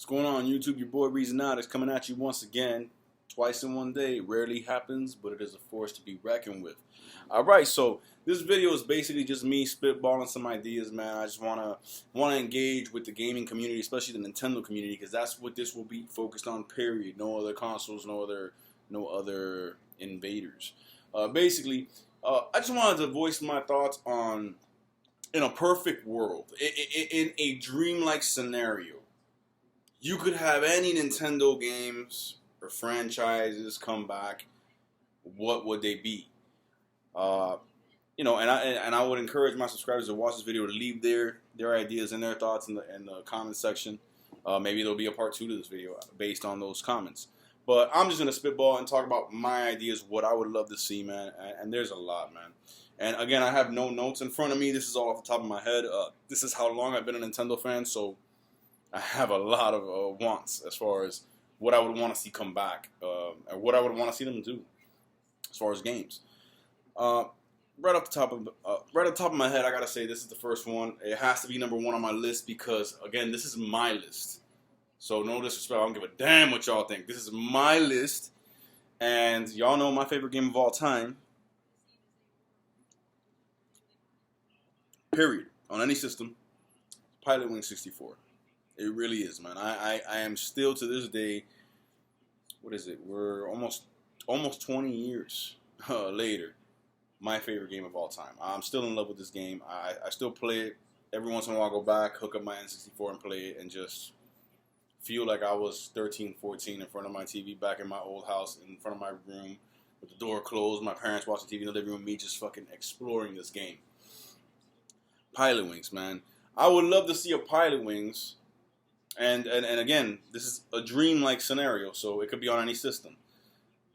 What's going on, YouTube? Your boy Reezonoticz coming at you once again. Twice in one day. Rarely happens, but it is a force to be reckoned with. Alright, so this video is basically just me spitballing some ideas, man. I just wanna engage with the gaming community, especially the Nintendo community, because that's what this will be focused on, period. No other consoles, no other invaders. Basically, I just wanted to voice my thoughts on, in a perfect world, in a dreamlike scenario, you could have any Nintendo games or franchises come back. What would they be? And I would encourage my subscribers to watch this video to leave their ideas and their thoughts in the comment section. Maybe there'll be a part 2 to this video based on those comments. But I'm just gonna spitball and talk about my ideas, what I would love to see, man. And there's a lot, man. And again, I have no notes in front of me. This is all off the top of my head. This is how long I've been a Nintendo fan, so I have a lot of wants as far as what I would want to see come back, and what I would want to see them do as far as games. Right off the top of my head, I gotta say this is the first one. It has to be number 1 on my list because, again, this is my list. So no disrespect, I don't give a damn what y'all think. This is my list, and y'all know my favorite game of all time. Period. On any system, Pilotwings 64. It really is, man. I am still to this day. What is it? We're almost 20 years later. My favorite game of all time. I'm still in love with this game. I still play it every once in a while. I go back, hook up my N64, and play it, and just feel like I was 13, 14 in front of my TV back in my old house, in front of my room with the door closed. My parents watching TV in the living room. Me just fucking exploring this game. Pilotwings, man. I would love to see a Pilotwings. And again, this is a dream-like scenario, so it could be on any system.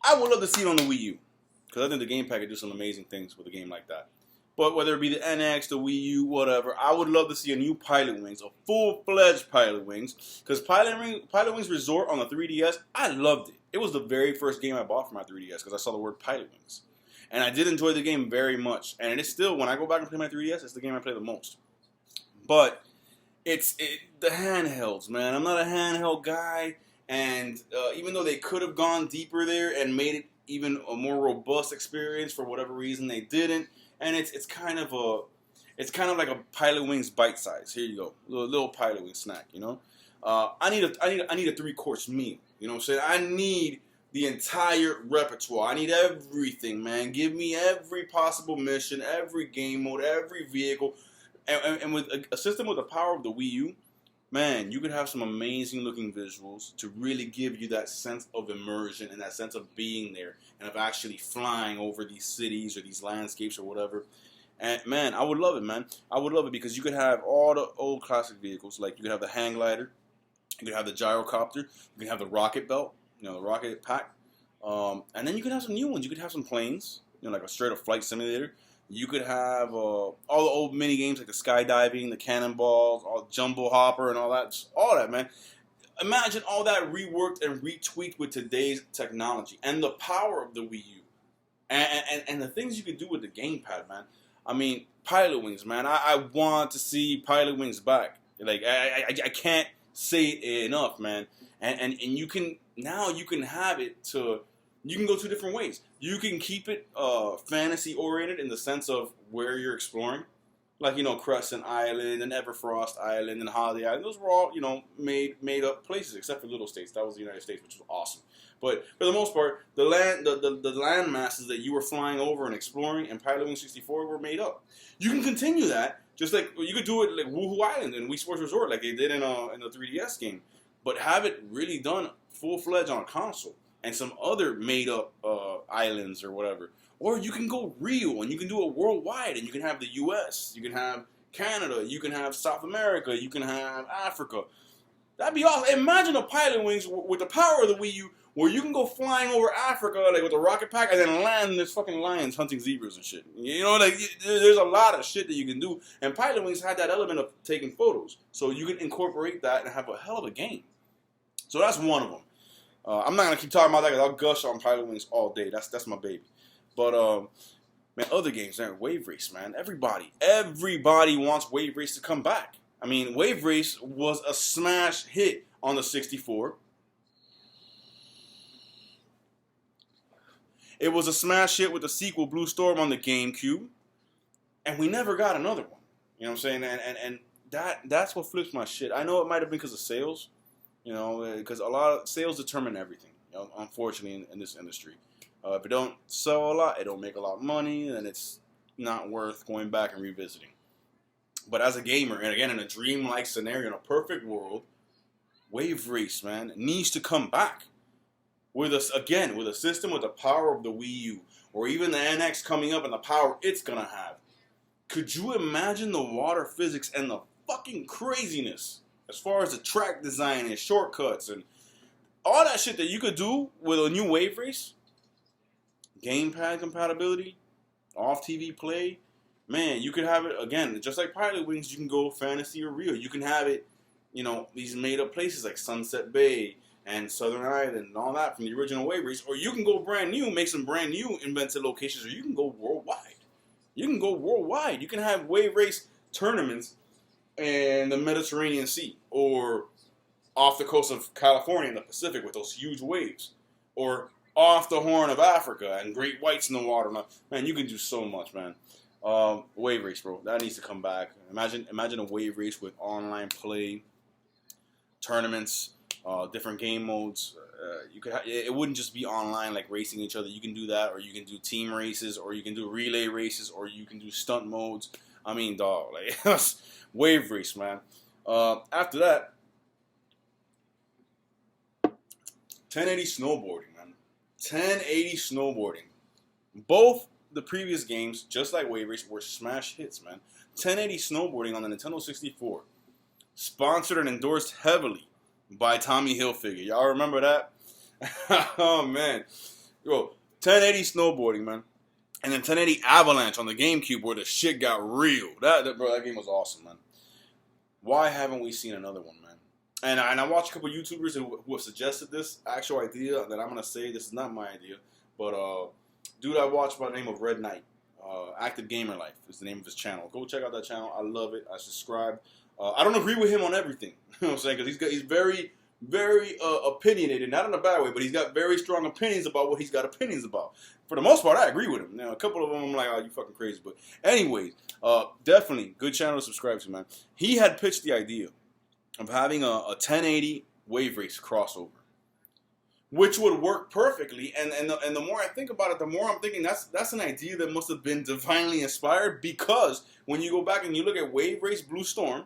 I would love to see it on the Wii U, because I think the gamepad could do some amazing things with a game like that. But whether it be the NX, the Wii U, whatever, I would love to see a new Pilotwings, a full-fledged Pilotwings, because Pilotwings Resort on the 3DS, I loved it. It was the very first game I bought for my 3DS, because I saw the word Pilotwings. And I did enjoy the game very much, and it is still, when I go back and play my 3DS, it's the game I play the most. But it's the handhelds, man. I'm not a handheld guy, and even though they could have gone deeper there and made it even a more robust experience, for whatever reason they didn't. And it's kind of like a Pilotwings bite size. Here you go, little Pilotwings snack. You know, I need a 3-course meal. You know what I'm saying? I need the entire repertoire. I need everything, man. Give me every possible mission, every game mode, every vehicle. And with a system with the power of the Wii U, man, you could have some amazing looking visuals to really give you that sense of immersion and that sense of being there and of actually flying over these cities or these landscapes or whatever. And man, I would love it, man. I would love it because you could have all the old classic vehicles. Like you could have the hang glider, you could have the gyrocopter, you could have the rocket belt, you know, the rocket pack, and then you could have some new ones. You could have some planes, you know, like a straight up flight simulator. You could have all the old mini games like the skydiving, the cannonballs, all jumbo hopper, and all that, man. Imagine all that reworked and retweaked with today's technology and the power of the Wii U, and the things you could do with the gamepad, man. I mean, Pilotwings, man. I want to see Pilotwings back. Like I can't say it enough, man. And you can have it to. You can go 2 different ways. You can keep it fantasy oriented in the sense of where you're exploring, like, you know, Crescent Island and Everfrost Island and Holiday Island. Those were all, you know, made up places, except for Little States. That was the United States, which was awesome. But for the most part, the land masses that you were flying over and exploring in Pilotwings 64 were made up. You can continue that, just like you could do it like Woohoo Island and Wii Sports Resort, like they did in the 3DS game, but have it really done full-fledged on a console. And some other made-up islands or whatever. Or you can go real, and you can do it worldwide, and you can have the U.S., you can have Canada, you can have South America, you can have Africa. That'd be awesome. Imagine a Pilotwings with the power of the Wii U, where you can go flying over Africa, like with a rocket pack, and then land, and there's fucking lions hunting zebras and shit. You know, like, there's a lot of shit that you can do. And Pilotwings had that element of taking photos. So you can incorporate that and have a hell of a game. So that's one of them. I'm not gonna keep talking about that because I'll gush on Pilotwings all day. That's my baby. But man, other games, man, Wave Race, man. Everybody wants Wave Race to come back. I mean, Wave Race was a smash hit on the 64. It was a smash hit with the sequel Blue Storm on the GameCube. And we never got another one. You know what I'm saying? And that's what flips my shit. I know it might have been because of sales. You know, because a lot of sales determine everything. You know, unfortunately, in this industry. If it don't sell a lot, it don't make a lot of money, and it's not worth going back and revisiting. But as a gamer, and again, in a dream-like scenario, in a perfect world, Wave Race, man, needs to come back. With us again, with a system with the power of the Wii U, or even the NX coming up and the power it's gonna have. Could you imagine the water physics and the fucking craziness as far as the track design and shortcuts and all that shit that you could do with a new Wave Race? Gamepad compatibility, off TV play, man, you could have it again, just like Pilot Wings. You can go fantasy or real. You can have it, you know, these made up places like Sunset Bay and Southern Island and all that from the original Wave Race, or you can go brand new, make some brand new invented locations, or you can go worldwide. You can go worldwide. You can have Wave Race tournaments in the Mediterranean Sea, or off the coast of California in the Pacific with those huge waves, or off the Horn of Africa and great whites in the water. Man, you can do so much, man. Wave Race, bro, that needs to come back. Imagine a Wave Race with online play, tournaments, different game modes. You could it wouldn't just be online like racing each other. You can do that, or you can do team races, or you can do relay races, or you can do stunt modes. I mean, dog, like Wave Race, man. After that, 1080 snowboarding, man. 1080 snowboarding. Both the previous games, just like Wave Race, were smash hits, man. 1080 snowboarding on the Nintendo 64, sponsored and endorsed heavily by Tommy Hilfiger. Y'all remember that? Oh, man. Yo, 1080 snowboarding, man. And then 1080 Avalanche on the GameCube where the shit got real. Bro, that game was awesome, man. Why haven't we seen another one, man? And I watched a couple YouTubers who have suggested this actual idea that I'm going to say this is not my idea. But, dude I watched by the name of Red Knight. Active Gamer Life is the name of his channel. Go check out that channel. I love it. I subscribe. I don't agree with him on everything. You know what I'm saying? Because he's very, very opinionated. Not in a bad way, but he's got very strong opinions about what he's got opinions about. For the most part, I agree with him. Now, a couple of them, I'm like, oh, you fucking crazy. But anyways, definitely good channel to subscribe to, man. He had pitched the idea of having a 1080 Wave Race crossover, which would work perfectly. And the more I think about it, the more I'm thinking that's an idea that must have been divinely inspired, because when you go back and you look at Wave Race Blue Storm,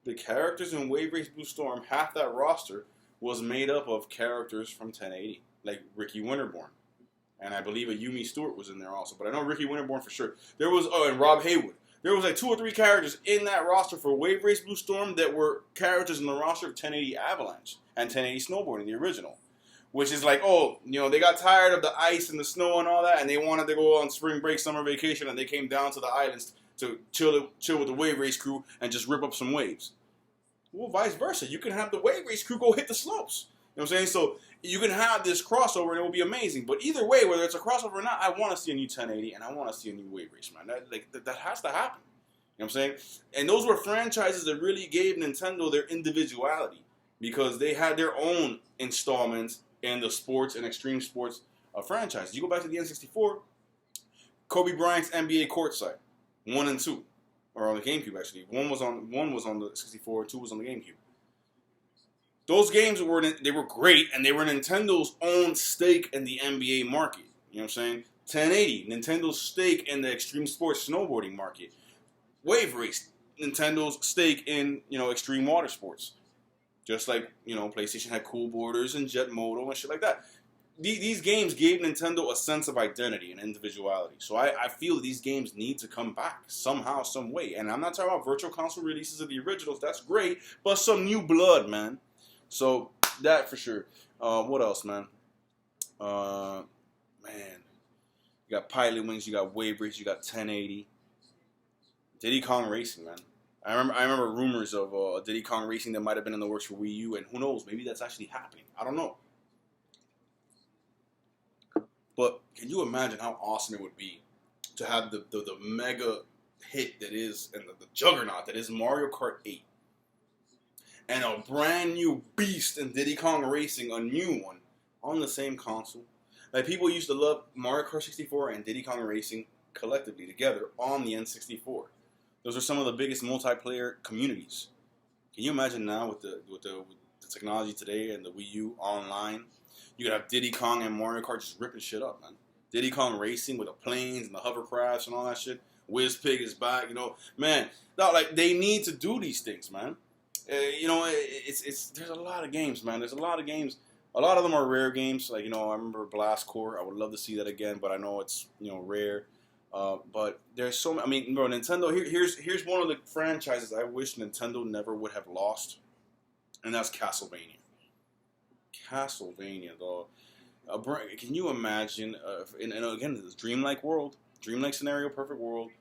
the characters in Wave Race Blue Storm, half that roster was made up of characters from 1080, like Ricky Winterborn. And I believe a Yumi Stewart was in there also. But I know Ricky Winterborn for sure. There was, and Rob Haywood. There was like 2 or 3 characters in that roster for Wave Race Blue Storm that were characters in the roster of 1080 Avalanche and 1080 Snowboarding, the original. Which is like, oh, you know, they got tired of the ice and the snow and all that, and they wanted to go on spring break, summer vacation, and they came down to the islands to chill with the Wave Race crew and just rip up some waves. Well, vice versa. You can have the Wave Race crew go hit the slopes. You know what I'm saying? So you can have this crossover and it will be amazing. But either way, whether it's a crossover or not, I want to see a new 1080 and I want to see a new Wave Race, man. That has to happen. You know what I'm saying? And those were franchises that really gave Nintendo their individuality, because they had their own installments in the sports and extreme sports franchise. You go back to the N64, Kobe Bryant's NBA Courtside, 1 and 2. Or on the GameCube, actually. One was on the 64, 2 was on the GameCube. Those games were great, and they were Nintendo's own stake in the NBA market. You know what I'm saying? 1080, Nintendo's stake in the extreme sports snowboarding market. Wave Race, Nintendo's stake in, you know, extreme water sports. Just like, you know, PlayStation had Cool Borders and Jet Moto and shit like that. These games gave Nintendo a sense of identity and individuality. So I feel these games need to come back somehow, some way. And I'm not talking about virtual console releases of the originals. That's great. But some new blood, man. So that for sure. What else, man? Man. You got Pilot Wings. You got Wave Race. You got 1080. Diddy Kong Racing, man. I remember rumors of Diddy Kong Racing that might have been in the works for Wii U. And who knows? Maybe that's actually happening. I don't know. But can you imagine how awesome it would be to have the mega hit that is, and the juggernaut that is Mario Kart 8, and a brand new beast in Diddy Kong Racing, a new one, on the same console. Like, people used to love Mario Kart 64 and Diddy Kong Racing collectively together on the N64. Those are some of the biggest multiplayer communities. Can you imagine now with the technology today and the Wii U online? You could have Diddy Kong and Mario Kart just ripping shit up, man. Diddy Kong Racing with the planes and the hovercrafts and all that shit. Pig is back, man. No, like, they need to do these things, man. There's a lot of games, man. There's a lot of games. A lot of them are rare games. Like, I remember Blast Core. I would love to see that again, but I know it's rare. But there's so many. I mean, bro, Nintendo. Here's one of the franchises I wish Nintendo never would have lost, and that's Castlevania. Castlevania, dog. Can you imagine? And again, this dreamlike world, dreamlike scenario, perfect world.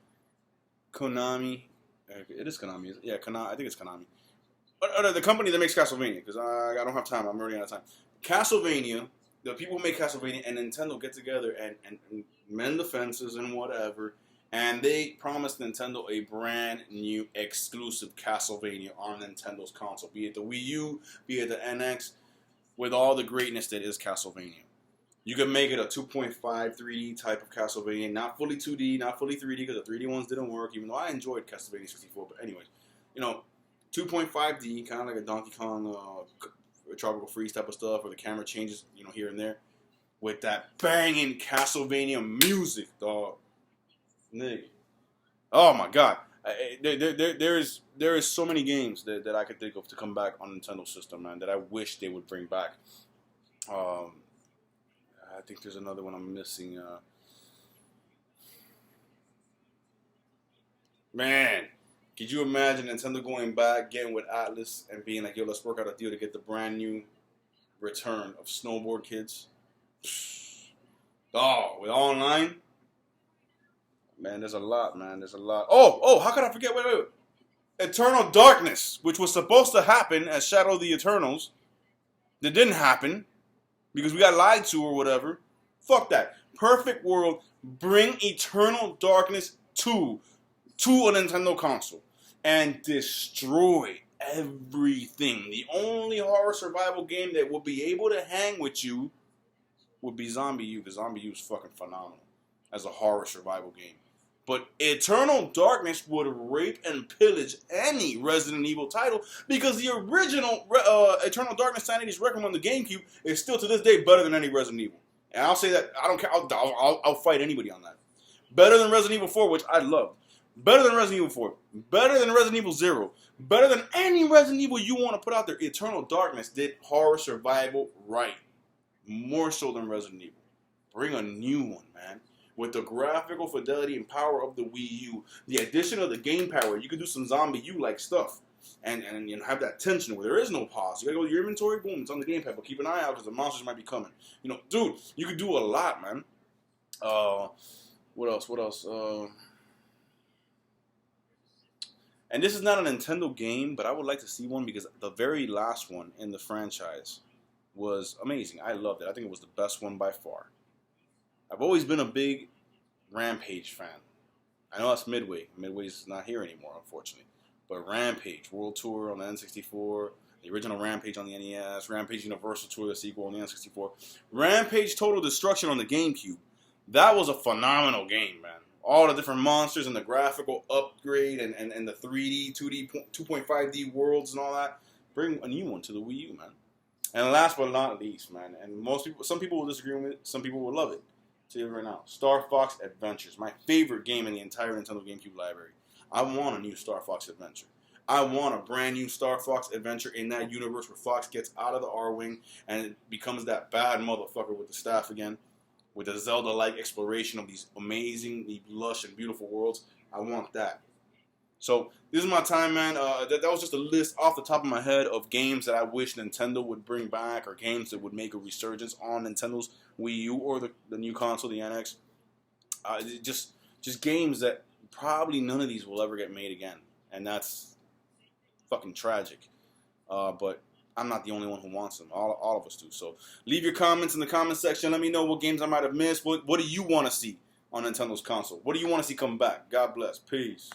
Konami. It is Konami. Yeah, Konami. I think it's Konami. But the company that makes Castlevania, because I don't have time. I'm running out of time. Castlevania. The people who make Castlevania and Nintendo get together and mend the fences and whatever, and they promised Nintendo a brand new exclusive Castlevania on Nintendo's console, be it the Wii U, be it the NX, with all the greatness that is Castlevania. You can make it a 2.5 3D type of Castlevania, not fully 2D, not fully 3D, because the 3D ones didn't work, even though I enjoyed Castlevania 64. But anyways, 2.5D, kind of like a Donkey Kong Tropical Freeze type of stuff, where the camera changes, here and there, with that banging Castlevania music, dog. Nigga. Oh my God. There is so many games that I could think of to come back on Nintendo system, man, that I wish they would bring back. I think there's another one I'm missing. Man, could you imagine Nintendo going back, getting with Atlas, and being like, yo, let's work out a deal to get the brand new return of Snowboard Kids? Oh, with online? Man, there's a lot, man. There's a lot. Oh, how could I forget? Wait. Eternal Darkness, which was supposed to happen as Shadow of the Eternals. That didn't happen because we got lied to or whatever. Fuck that. Perfect world. Bring Eternal Darkness to a Nintendo console and destroy everything. The only horror survival game that will be able to hang with you would be Zombie U, because Zombie U is fucking phenomenal as a horror survival game. But Eternal Darkness would rape and pillage any Resident Evil title, because the original Eternal Darkness Sanity's Requiem on the GameCube is still to this day better than any Resident Evil. And I'll say that, I don't care, I'll fight anybody on that. Better than Resident Evil 4, which I loved. Better than Resident Evil 4. Better than Resident Evil 0. Better than any Resident Evil you want to put out there. Eternal Darkness did horror survival right. More so than Resident Evil. Bring a new one, man. With the graphical fidelity and power of the Wii U, the addition of the game power, you can do some Zombie U-like stuff. And have that tension where there is no pause. You gotta go to your inventory, boom, it's on the gamepad, but keep an eye out because the monsters might be coming. Dude, you could do a lot, man. What else? And this is not a Nintendo game, but I would like to see one, because the very last one in the franchise was amazing. I loved it. I think it was the best one by far. I've always been a big Rampage fan. I know that's Midway. Midway's not here anymore, unfortunately. But Rampage, World Tour on the N64, the original Rampage on the NES, Rampage Universal Tour, the sequel on the N64, Rampage Total Destruction on the GameCube. That was a phenomenal game, man. All the different monsters and the graphical upgrade and the 3D, 2D, 2.5D worlds and all that. Bring a new one to the Wii U, man. And last but not least, man, and some people will disagree with it, some people will love it. I'll tell you right now, Star Fox Adventures, my favorite game in the entire Nintendo GameCube library. I want a new Star Fox Adventure. I want a brand new Star Fox Adventure in that universe where Fox gets out of the R-Wing and it becomes that bad motherfucker with the staff again, with a Zelda-like exploration of these amazingly lush and beautiful worlds. I want that. So this is my time, man. That was just a list off the top of my head of games that I wish Nintendo would bring back, or games that would make a resurgence on Nintendo's Wii U or the new console, the NX. Just games that probably none of these will ever get made again, and that's fucking tragic. But I'm not the only one who wants them. All of us do. So leave your comments in the comment section. Let me know what games I might have missed. What do you want to see on Nintendo's console? What do you want to see come back? God bless. Peace.